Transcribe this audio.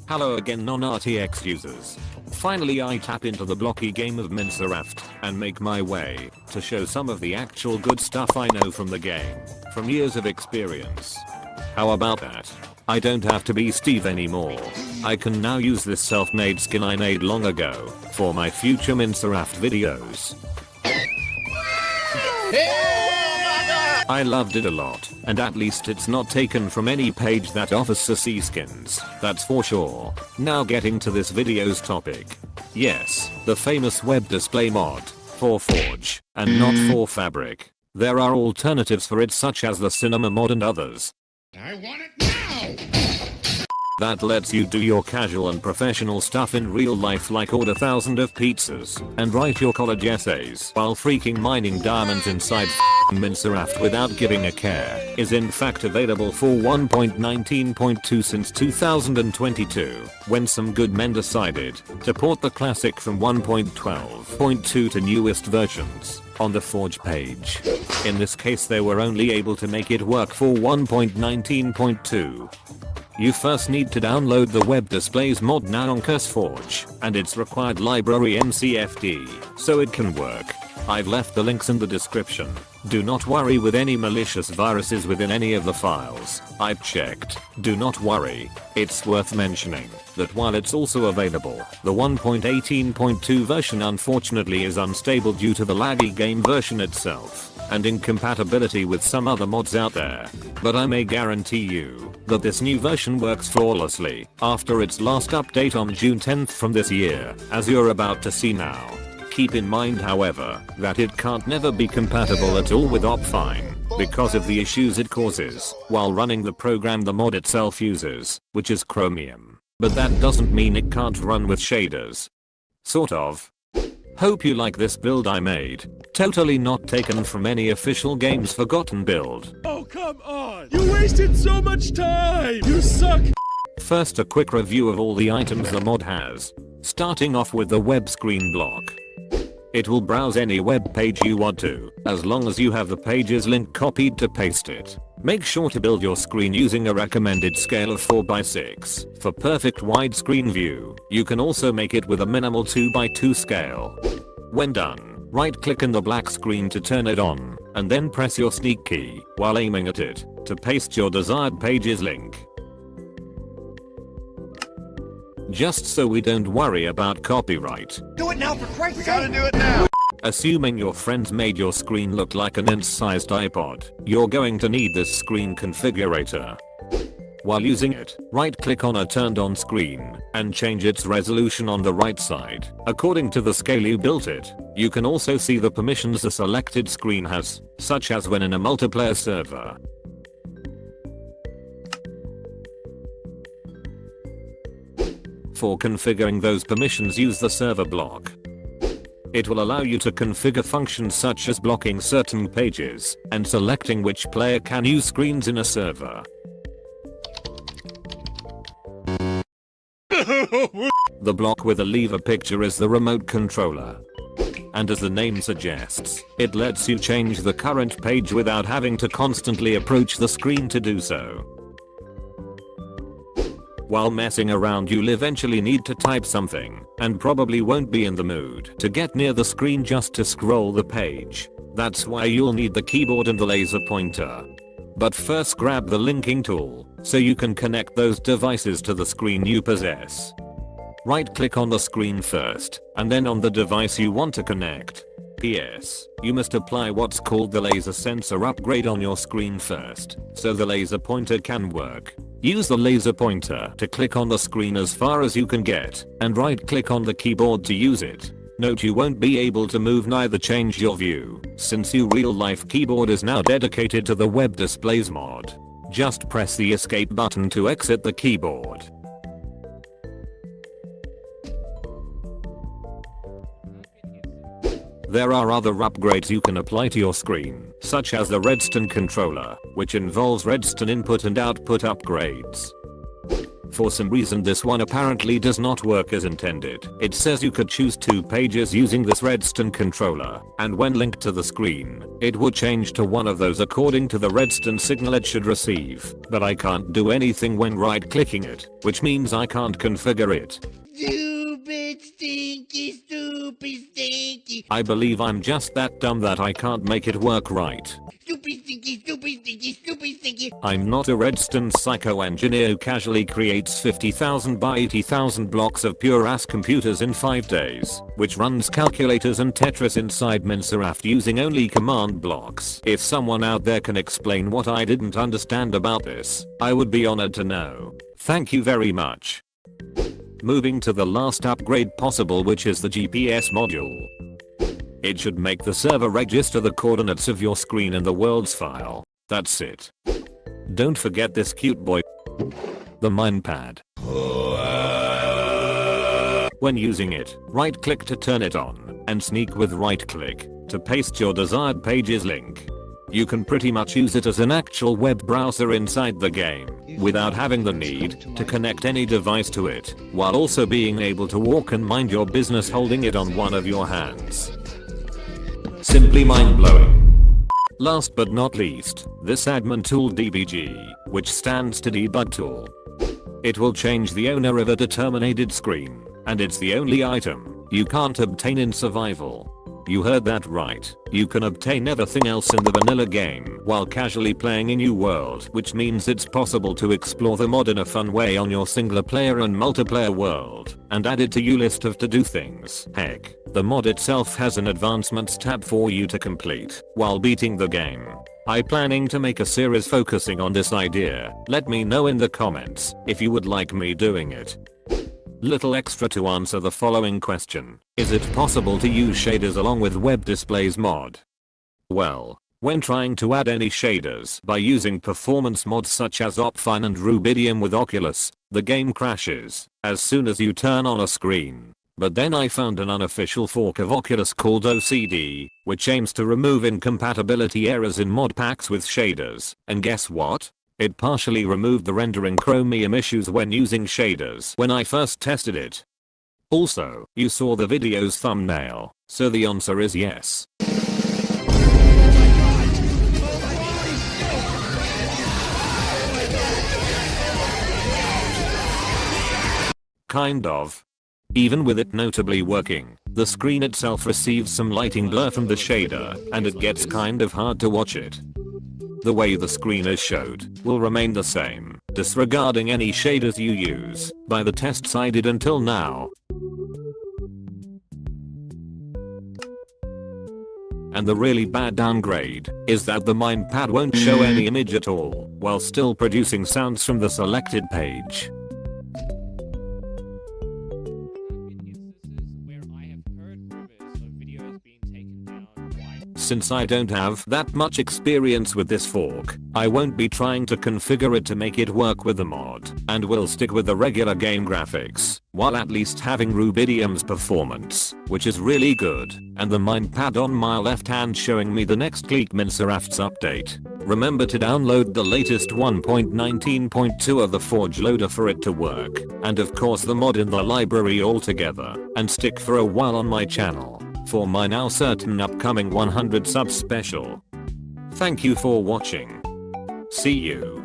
Hello again non-RTX users. Finally I tap into the blocky game of Minceraft and make my way to show some of the actual good stuff I know from the game, from years of experience. How about that? I don't have to be Steve anymore. I can now use this self-made skin I made long ago for my future Minceraft videos. I loved it a lot, and at least it's not taken from any page that offers sussy skins, that's for sure. Now getting to this video's topic. Yes, the famous web display mod, for Forge, and not for Fabric. There are alternatives for it such as the Cinema mod and others. I want it now! That lets you do your casual and professional stuff in real life like order thousands of pizzas and write your college essays while freaking mining diamonds inside Minceraft without giving a care is in fact available for 1.19.2 since 2022 when some good men decided to port the classic from 1.12.2 to newest versions on the Forge page. In this case they were only able to make it work for 1.19.2. You first need to download the web displays mod now on CurseForge and its required library MCFD so it can work. I've left the links in the description. Do not worry with any malicious viruses within any of the files. I've checked. Do not worry. It's worth mentioning that while it's also available, the 1.18.2 version unfortunately is unstable due to the laggy game version itself and incompatibility with some other mods out there. But I may guarantee you that this new version works flawlessly after its last update on June 10th from this year, as you're about to see now. Keep in mind however that it can't never be compatible at all with Opfine because of the issues it causes while running the program the mod itself uses, which is Chromium. But that doesn't mean it can't run with shaders. Sort of. Hope you like this build I made. Totally not taken from any official Games Forgotten build. Oh come on! You wasted so much time! You suck! First a quick review of all the items the mod has. Starting off with the web screen block. It will browse any web page you want to, as long as you have the page's link copied to paste it. Make sure to build your screen using a recommended scale of 4:6 for perfect widescreen view. You can also make it with a minimal 2:2 scale. When done, right click in the black screen to turn it on, and then press your sneak key while aiming at it to paste your desired page's link. Just so we don't worry about copyright. Do it now for Christ's sake! We gotta do it now! Assuming your friends made your screen look like an inch-sized iPod, you're going to need this screen configurator. While using it, right-click on a turned-on screen and change its resolution on the right side according to the scale you built it. You can also see the permissions the selected screen has, such as when in a multiplayer server. For configuring those permissions, use the server block. It will allow you to configure functions such as blocking certain pages and selecting which player can use screens in a server. The block with a lever picture is the remote controller. And as the name suggests, it lets you change the current page without having to constantly approach the screen to do so. While messing around you'll eventually need to type something, and probably won't be in the mood to get near the screen just to scroll the page. That's why you'll need the keyboard and the laser pointer. But first grab the linking tool, so you can connect those devices to the screen you possess. Right click on the screen first, and then on the device you want to connect. PS, you must apply what's called the laser sensor upgrade on your screen first, so the laser pointer can work. Use the laser pointer to click on the screen as far as you can get, and right click on the keyboard to use it. Note you won't be able to move neither change your view, since your real life keyboard is now dedicated to the web displays mod. Just press the escape button to exit the keyboard. There are other upgrades you can apply to your screen, such as the Redstone controller, which involves Redstone input and output upgrades. For some reason this one apparently does not work as intended. It says you could choose 2 pages using this redstone controller, and when linked to the screen, it would change to one of those according to the redstone signal it should receive. But I can't do anything when right clicking it, which means I can't configure it. Stupid, stinky. I believe I'm just that dumb that I can't make it work right. Stupid, stinky. I'm not a redstone psycho engineer who casually creates 50,000 by 80,000 blocks of pure ass computers in 5 days, which runs calculators and Tetris inside Minceraft using only command blocks. If someone out there can explain what I didn't understand about this, I would be honored to know. Thank you very much. Moving to the last upgrade possible, which is the GPS module. It should make the server register the coordinates of your screen in the world's file. That's it. Don't forget this cute boy, the MINEPAD. When using it, right click to turn it on, and sneak with right click to paste your desired page's link. You can pretty much use it as an actual web browser inside the game, without having the need to connect any device to it, while also being able to walk and mind your business holding it on one of your hands. Simply mind-blowing. Last but not least, this admin tool DBG, which stands to debug tool. It will change the owner of a determined screen, and it's the only item you can't obtain in survival. You heard that right. You can obtain everything else in the vanilla game while casually playing a new world, which means it's possible to explore the mod in a fun way on your single player and multiplayer world, and add it to your list of to-do things. Heck, the mod itself has an advancements tab for you to complete while beating the game. I'm planning to make a series focusing on this idea. Let me know in the comments if you would like me doing it. Little extra to answer the following question. Is it possible to use shaders along with web displays mod? Well, when trying to add any shaders by using performance mods such as Opfine and Rubidium with Oculus, the game crashes as soon as you turn on a screen. But then I found an unofficial fork of Oculus called OCD, which aims to remove incompatibility errors in mod packs with shaders, and guess what? It partially removed the rendering chromium issues when using shaders when I first tested it. Also, you saw the video's thumbnail, so the answer is yes. Kind of. Even with it notably working, the screen itself receives some lighting blur from the shader, and it gets kind of hard to watch it. The way the screen is showed will remain the same, disregarding any shaders you use, by the tests I did until now. And the really bad downgrade is that the MINEPAD won't show any image at all, while still producing sounds from the selected page. Since I don't have that much experience with this fork, I won't be trying to configure it to make it work with the mod, and will stick with the regular game graphics, while at least having Rubidium's performance, which is really good, and the MINEPAD on my left hand showing me the next leak Minceraft's update. Remember to download the latest 1.19.2 of the Forge loader for it to work, and of course the mod in the library altogether, and stick for a while on my channel for my now certain upcoming 100 subs special. Thank you for watching. See you.